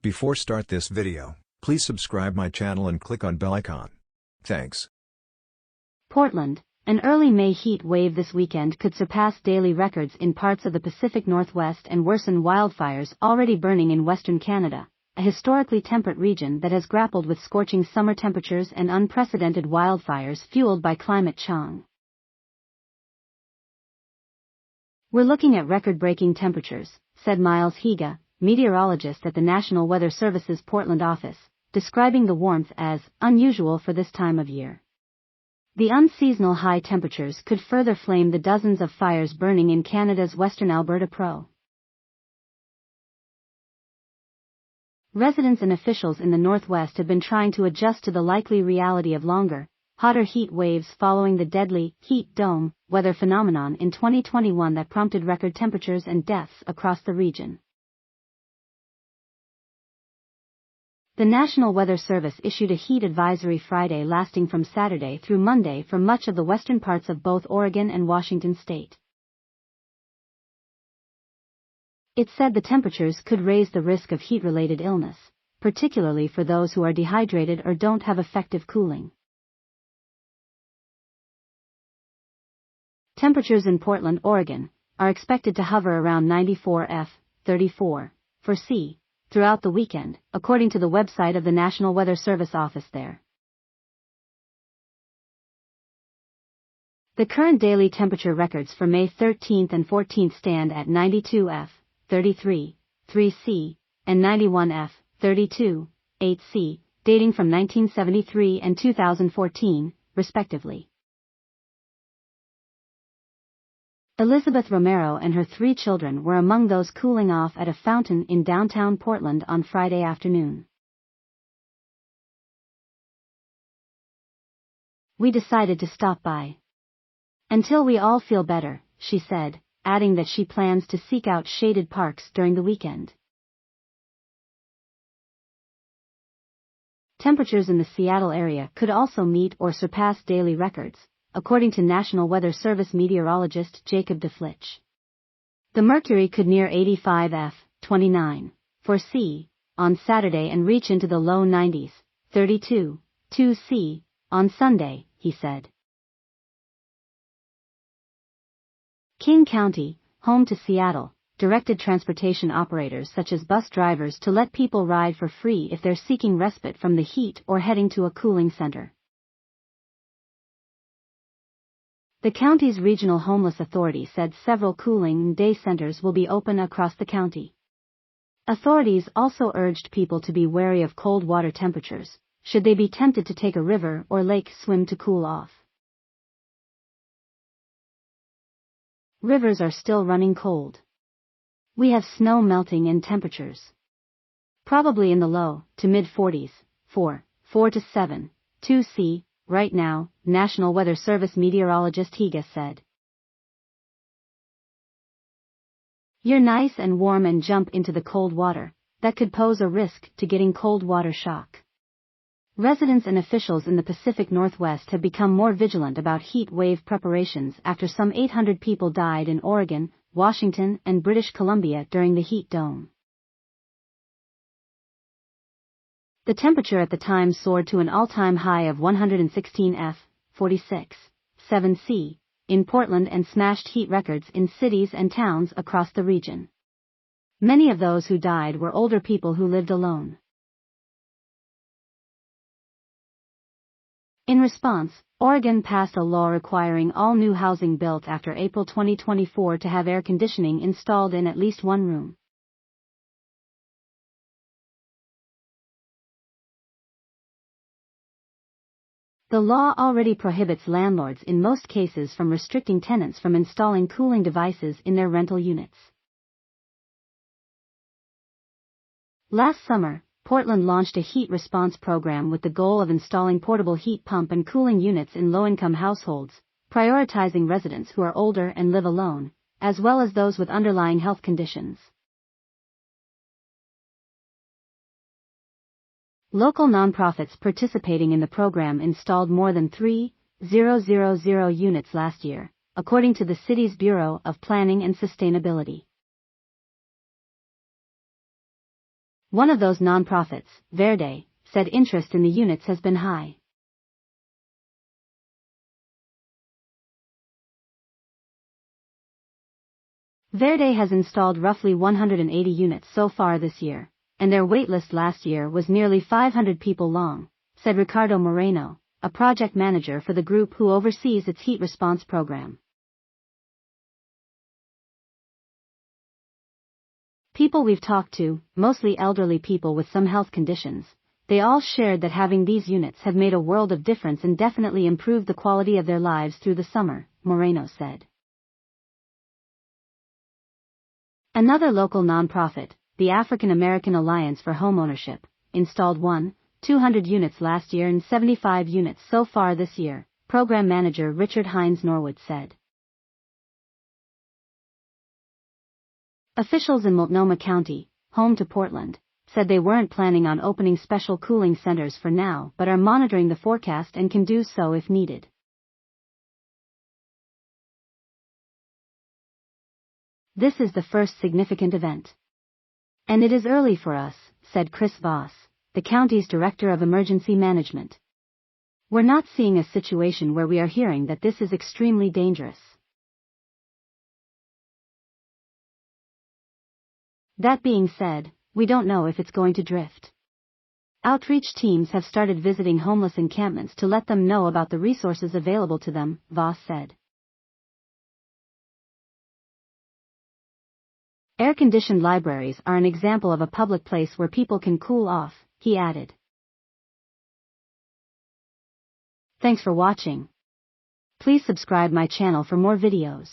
Before start this video, please subscribe my channel and click on bell icon. Thanks. Portland, an early May heat wave this weekend could surpass daily records in parts of the Pacific Northwest and worsen wildfires already burning in Western Canada, a historically temperate region that has grappled with scorching summer temperatures and unprecedented wildfires fueled by climate change. "We're looking at record-breaking temperatures," said Miles Higa, meteorologist at the National Weather Service's Portland office, describing the warmth as unusual for this time of year. The unseasonal high temperatures could further flame the dozens of fires burning in Canada's western Alberta Pro. Residents and officials in the Northwest have been trying to adjust to the likely reality of longer, hotter heat waves following the deadly heat dome weather phenomenon in 2021 that prompted record temperatures and deaths across the region. The National Weather Service issued a heat advisory Friday lasting from Saturday through Monday for much of the western parts of both Oregon and Washington state. It said the temperatures could raise the risk of heat-related illness, particularly for those who are dehydrated or don't have effective cooling. Temperatures in Portland, Oregon, are expected to hover around 94 F, 34, for C, throughout the weekend, according to the website of the National Weather Service office there. The current daily temperature records for May 13th and 14th stand at 92 F, 33, 3 C, and 91 F, 32, 8 C, dating from 1973 and 2014, respectively. Elizabeth Romero and her 3 children were among those cooling off at a fountain in downtown Portland on Friday afternoon. "We decided to stop by until we all feel better," she said, adding that she plans to seek out shaded parks during the weekend. Temperatures in the Seattle area could also meet or surpass daily records, according to National Weather Service meteorologist Jacob DeFlitch. The mercury could near 85 F, 29, for C, on Saturday and reach into the low 90s, 32, 2 C, on Sunday, he said. King County, home to Seattle, directed transportation operators such as bus drivers to let people ride for free if they're seeking respite from the heat or heading to a cooling center. The county's regional homeless authority said several cooling day centers will be open across the county. Authorities also urged people to be wary of cold water temperatures, should they be tempted to take a river or lake swim to cool off. Rivers are still running cold. We have snow melting and temperatures probably in the low to mid-40s, 4 to 7, 2 C, right now, National Weather Service meteorologist Higa said. "You're nice and warm and jump into the cold water, that could pose a risk to getting cold water shock." Residents and officials in the Pacific Northwest have become more vigilant about heat wave preparations after some 800 people died in Oregon, Washington, and British Columbia during the heat dome. The temperature at the time soared to an all-time high of 116 F, 46, 7 C, in Portland and smashed heat records in cities and towns across the region. Many of those who died were older people who lived alone. In response, Oregon passed a law requiring all new housing built after April 2024 to have air conditioning installed in at least one room. The law already prohibits landlords in most cases from restricting tenants from installing cooling devices in their rental units. Last summer, Portland launched a heat response program with the goal of installing portable heat pump and cooling units in low-income households, prioritizing residents who are older and live alone, as well as those with underlying health conditions. Local nonprofits participating in the program installed more than 3,000 units last year, according to the city's Bureau of Planning and Sustainability. One of those non-profits, Verde, said interest in the units has been high. Verde has installed roughly 180 units so far this year, and their waitlist last year was nearly 500 people long, said Ricardo Moreno, a project manager for the group who oversees its heat response program. People we've talked to, mostly elderly people with some health conditions, they all shared that having these units have made a world of difference and definitely improved the quality of their lives through the summer, Moreno said. Another local nonprofit, the African American Alliance for Homeownership, installed 200 units last year and 75 units so far this year, program manager Richard Hines Norwood said. Officials in Multnomah County, home to Portland, said they weren't planning on opening special cooling centers for now but are monitoring the forecast and can do so if needed. This is the first significant event. And it is early for us, said Chris Voss, the county's director of emergency management. We're not seeing a situation where we are hearing that this is extremely dangerous. That being said, we don't know if it's going to drift. Outreach teams have started visiting homeless encampments to let them know about the resources available to them, Voss said. Air-conditioned libraries are an example of a public place where people can cool off, he added. Thanks for watching. Please subscribe my channel for more videos.